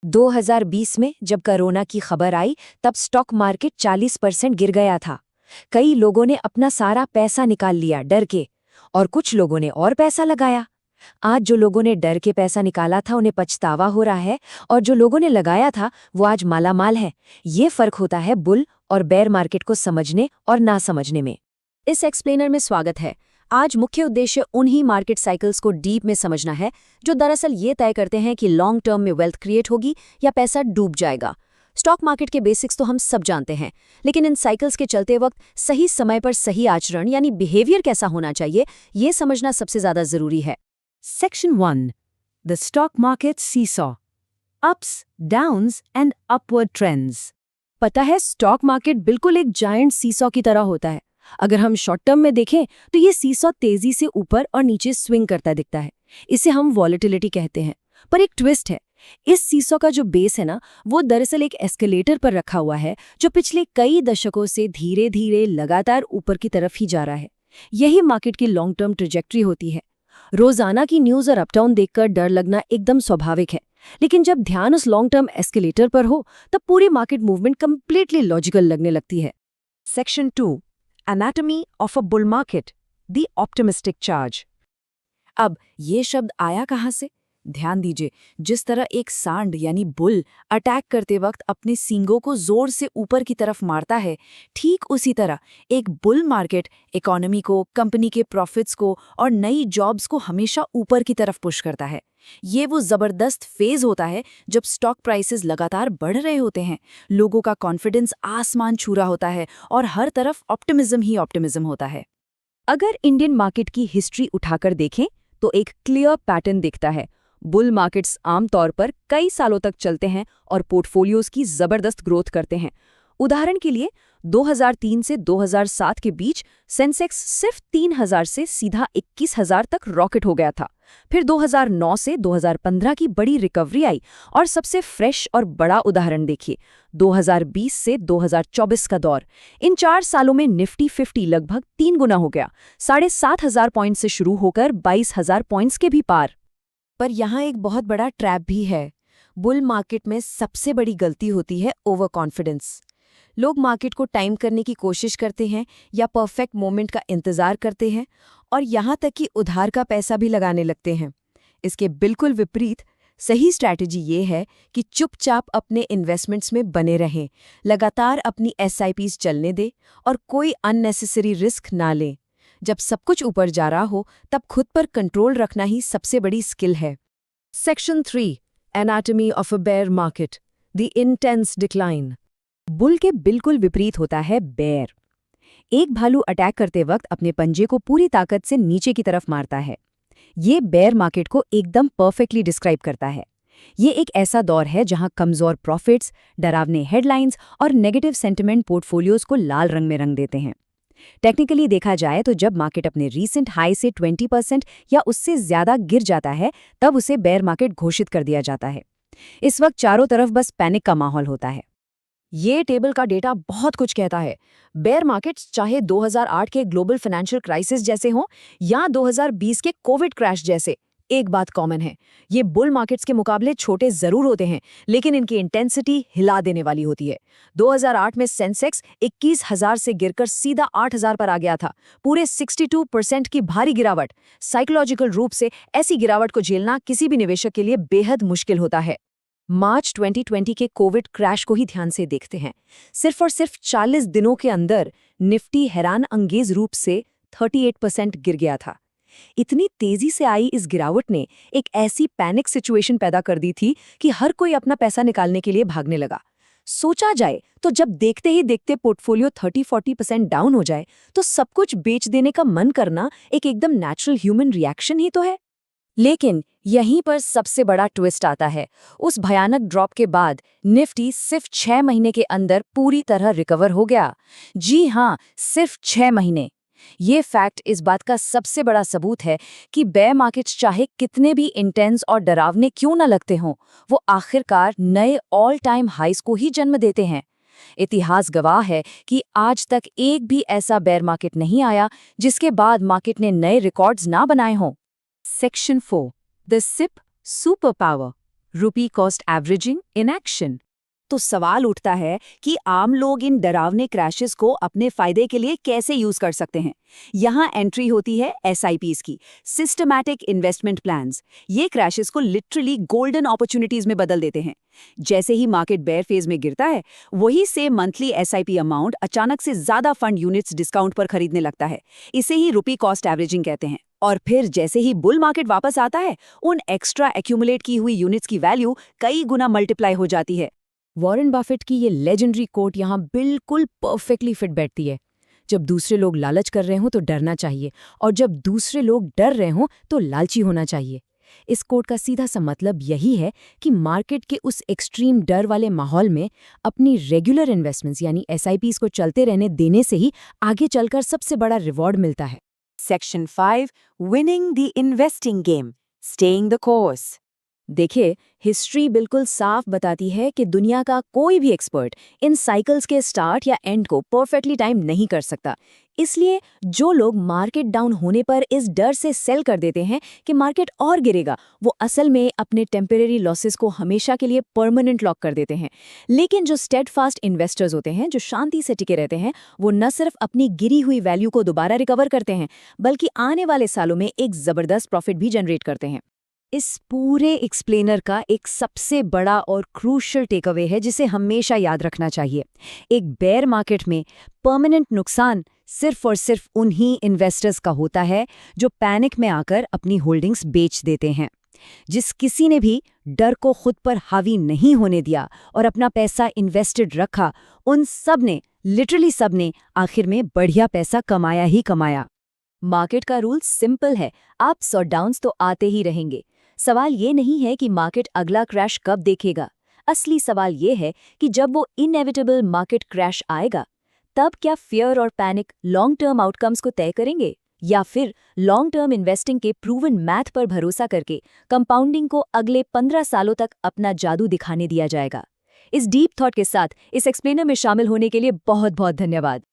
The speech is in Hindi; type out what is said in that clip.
2020 में जब कोरोना की खबर आई तब स्टॉक मार्केट 40% गिर गया था। कई लोगों ने अपना सारा पैसा निकाल लिया डर के, और कुछ लोगों ने और पैसा लगाया। आज जो लोगों ने डर के पैसा निकाला था उन्हें पछतावा हो रहा है, और जो लोगों ने लगाया था वो आज मालामाल है। ये फर्क होता है बुल और बेयर मार्केट को समझने और ना समझने में। इस एक्सप्लेनर में स्वागत है। आज मुख्य उद्देश्य उन्हीं मार्केट साइकिल्स को डीप में समझना है जो दरअसल ये तय करते हैं कि लॉन्ग टर्म में वेल्थ क्रिएट होगी या पैसा डूब जाएगा। स्टॉक मार्केट के बेसिक्स तो हम सब जानते हैं, लेकिन इन साइकिल्स के चलते वक्त सही समय पर सही आचरण यानी बिहेवियर कैसा होना चाहिए, ये समझना सबसे ज्यादा जरूरी है। Section 1, the stock market seesaw, ups, downs and upward trends. पता है, स्टॉक मार्केट बिल्कुल एक जायंट सीसॉ की तरह होता है। अगर हम शॉर्ट टर्म में देखें तो ये सीसॉ तेजी से ऊपर और नीचे स्विंग करता दिखता है। इसे हम वॉलेटिलिटी कहते हैं। पर एक ट्विस्ट है, इस सीसॉ का जो बेस है ना, वो दरअसल एक एस्केलेटर पर रखा हुआ है जो पिछले कई दशकों से धीरे धीरे लगातार ऊपर की तरफ ही जा रहा है। यही मार्केट की लॉन्ग टर्म ट्रेजेक्ट्री होती है। रोजाना की न्यूज और अपडाउन देखकर डर लगना एकदम स्वाभाविक है, लेकिन जब ध्यान उस लॉन्ग टर्म एस्केलेटर पर हो तब पूरी मार्केट मूवमेंट कंप्लीटली लॉजिकल लगने लगती है। Section 2, anatomy of a bull market, the optimistic charge. अब ये शब्द आया कहाँ से? ध्यान दीजिए, जिस तरह एक सांड यानी बुल अटैक करते वक्त अपने सींगों को जोर से ऊपर की तरफ मारता है, ठीक उसी तरह एक बुल मार्केट इकोनॉमी को, कंपनी के प्रॉफिट्स को और नई जॉब्स को हमेशा ऊपर की तरफ पुश करता है। ये वो जबरदस्त फेज होता है जब स्टॉक प्राइसेस लगातार बढ़ रहे होते हैं, लोगों का कॉन्फिडेंस आसमान छू रहा होता है और हर तरफ ऑप्टिमिज्म ही ऑप्टिमिज्म होता है। अगर इंडियन मार्केट की हिस्ट्री उठाकर देखें तो एक क्लियर पैटर्न दिखता है। बुल मार्केट्स आमतौर पर कई सालों तक चलते हैं और पोर्टफोलियोज की जबरदस्त ग्रोथ करते हैं। उदाहरण के लिए 2003 से 2007 के बीच सेंसेक्स सिर्फ 3000 से सीधा 21,000 तक रॉकेट हो गया था। फिर 2009 से 2015 की बड़ी रिकवरी आई, और सबसे फ्रेश और बड़ा उदाहरण देखिए 2020 से 2024 का दौर। इन 4 सालों में निफ्टी 50 लगभग 3 गुना हो गया, 7,500 पॉइंट से शुरू होकर 22,000 पॉइंट्स के भी पार। पर यहाँ एक बहुत बड़ा ट्रैप भी है। बुल मार्केट में सबसे बड़ी गलती होती है ओवर कॉन्फिडेंस। लोग मार्केट को टाइम करने की कोशिश करते हैं या परफेक्ट मोमेंट का इंतजार करते हैं, और यहाँ तक कि उधार का पैसा भी लगाने लगते हैं। इसके बिल्कुल विपरीत सही स्ट्रैटेजी ये है कि चुपचाप अपने इन्वेस्टमेंट्स में बने रहें, लगातार अपनी SIPs चलने दें और कोई अननेसेसरी रिस्क ना लें। जब सब कुछ ऊपर जा रहा हो तब खुद पर कंट्रोल रखना ही सबसे बड़ी स्किल है। Section 3, anatomy of a bear market, the intense decline. Bull के बिल्कुल विपरीत होता है बेयर। एक भालू अटैक करते वक्त अपने पंजे को पूरी ताकत से नीचे की तरफ मारता है। ये बेयर मार्केट को एकदम परफेक्टली डिस्क्राइब करता है। ये एक ऐसा दौर है जहां कमजोर प्रॉफिट्स, डरावने हेडलाइंस और नेगेटिव सेंटिमेंट पोर्टफोलियोज को लाल रंग में रंग देते हैं। टेक्निकली देखा जाए तो जब मार्केट अपने रीसेंट हाई से 20% या उससे ज्यादा गिर जाता है तब उसे बेयर मार्केट घोषित कर दिया जाता है। इस वक्त चारों तरफ बस पैनिक का माहौल होता है। ये टेबल का डेटा बहुत कुछ कहता है। बेयर मार्केट्स चाहे 2008 के ग्लोबल फाइनेंशियल क्राइसिस जैसे हों या 2020 के कोविड क्रैश जैसे, एक बात कॉमन है, ये बुल मार्केट्स के मुकाबले छोटे जरूर होते हैं, लेकिन इनकी इंटेंसिटी हिला देने वाली होती है। 2008 में सेंसेक्स 21,000 से गिरकर सीधा 8,000 पर आ गया था, पूरे 62% की भारी गिरावट। साइकोलॉजिकल रूप से ऐसी गिरावट को झेलना किसी भी निवेशक के लिए बेहद मुश्किल होता है। मार्च 2020 के कोविड क्रैश को ही ध्यान से देखते हैं। सिर्फ और सिर्फ 40 दिनों के अंदर निफ्टी हैरान अंगेज रूप से 38% गिर गया था। इतनी तेजी से आई इस गिरावट ने एक ऐसी पैनिक सिचुएशन पैदा कर दी थी कि हर कोई अपना पैसा निकालने के लिए भागने लगा। सोचा जाए तो जब देखते ही देखते पोर्टफोलियो 30-40% डाउन हो जाए तो सब कुछ बेच देने का मन करना एक एकदम नेचुरल ह्यूमन रिएक्शन ही तो है। लेकिन यहीं पर सबसे बड़ा ट्विस्ट आता है। उस भयानक ड्रॉप के बाद निफ्टी सिर्फ 6 महीने के अंदर पूरी तरह रिकवर हो गया। जी हाँ, सिर्फ 6 महीने। ये फैक्ट इस बात का सबसे बड़ा सबूत है कि बेयर मार्केट्स चाहे कितने भी इंटेंस और डरावने क्यों न लगते हों, वो आखिरकार नए ऑल टाइम हाइस को ही जन्म देते हैं। इतिहास गवाह है कि आज तक एक भी ऐसा बेयर मार्केट नहीं आया जिसके बाद मार्केट ने नए रिकॉर्ड्स ना बनाए हों। Section 4, the SIP super power, rupee cost averaging in action. तो सवाल उठता है कि आम लोग इन डरावने क्रैशेस को अपने फायदे के लिए कैसे यूज कर सकते हैं। यहाँ एंट्री होती है SIPs की, सिस्टमैटिक इन्वेस्टमेंट प्लान्स। ये क्रैशेस को लिटरली गोल्डन अपॉर्चुनिटीज में बदल देते हैं। जैसे ही मार्केट बेयर फेज में गिरता है, वही से मंथली SIP अमाउंट अचानक से ज्यादा फंड यूनिट्स डिस्काउंट पर खरीदने लगता है। इसे ही रुपी कॉस्ट एवरेजिंग कहते हैं। और फिर जैसे ही बुल मार्केट वापस आता है, उन एक्स्ट्रा एक्यूमुलेट की हुई यूनिट्स की वैल्यू कई गुना मल्टीप्लाई हो जाती है। वॉरेन बफेट की ये लेजेंडरी कोट यहाँ बिल्कुल परफेक्टली फिट बैठती है। जब दूसरे लोग लालच कर रहे हों तो डरना चाहिए, और जब दूसरे लोग डर रहे हों तो लालची होना चाहिए। इस कोट का सीधा सा मतलब यही है कि मार्केट के उस एक्सट्रीम डर वाले माहौल में अपनी रेगुलर इन्वेस्टमेंट्स यानी SIPs को चलते रहने देने से ही आगे चलकर सबसे बड़ा रिवॉर्ड मिलता है। Section 5, winning the investing game, staying the course. देखिए, हिस्ट्री बिल्कुल साफ बताती है कि दुनिया का कोई भी एक्सपर्ट इन साइकिल्स के स्टार्ट या एंड को परफेक्टली टाइम नहीं कर सकता। इसलिए जो लोग मार्केट डाउन होने पर इस डर से सेल कर देते हैं कि मार्केट और गिरेगा, वो असल में अपने टेम्परेरी लॉसेस को हमेशा के लिए परमानेंट लॉक कर देते हैं। लेकिन जो स्टेडफास्ट इन्वेस्टर्स होते हैं, जो शांति से टिके रहते हैं, वो न सिर्फ अपनी गिरी हुई वैल्यू को दोबारा रिकवर करते हैं, बल्कि आने वाले सालों में एक जबरदस्त प्रॉफिट भी जनरेट करते हैं। इस पूरे एक्सप्लेनर का एक सबसे बड़ा और क्रूशियल टेकअवे है जिसे हमेशा याद रखना चाहिए। एक बेयर मार्केट में परमानेंट नुकसान सिर्फ और सिर्फ उन्हीं इन्वेस्टर्स का होता है जो पैनिक में आकर अपनी होल्डिंग्स बेच देते हैं। जिस किसी ने भी डर को खुद पर हावी नहीं होने दिया और अपना पैसा इन्वेस्टेड रखा, उन सब ने, लिटरली सब ने, आखिर में बढ़िया पैसा कमाया ही कमाया। मार्केट का रूल सिंपल है, अप्स और डाउन्स तो आते ही रहेंगे। सवाल ये नहीं है कि मार्केट अगला क्रैश कब देखेगा। असली सवाल ये है कि जब वो इनएविटेबल मार्केट क्रैश आएगा, तब क्या फियर और पैनिक लॉन्ग टर्म आउटकम्स को तय करेंगे, या फिर लॉन्ग टर्म इन्वेस्टिंग के प्रूवन मैथ पर भरोसा करके कंपाउंडिंग को अगले 15 सालों तक अपना जादू दिखाने दिया जाएगा। इस डीप थॉट के साथ इस एक्सप्लेनर में शामिल होने के लिए बहुत बहुत धन्यवाद।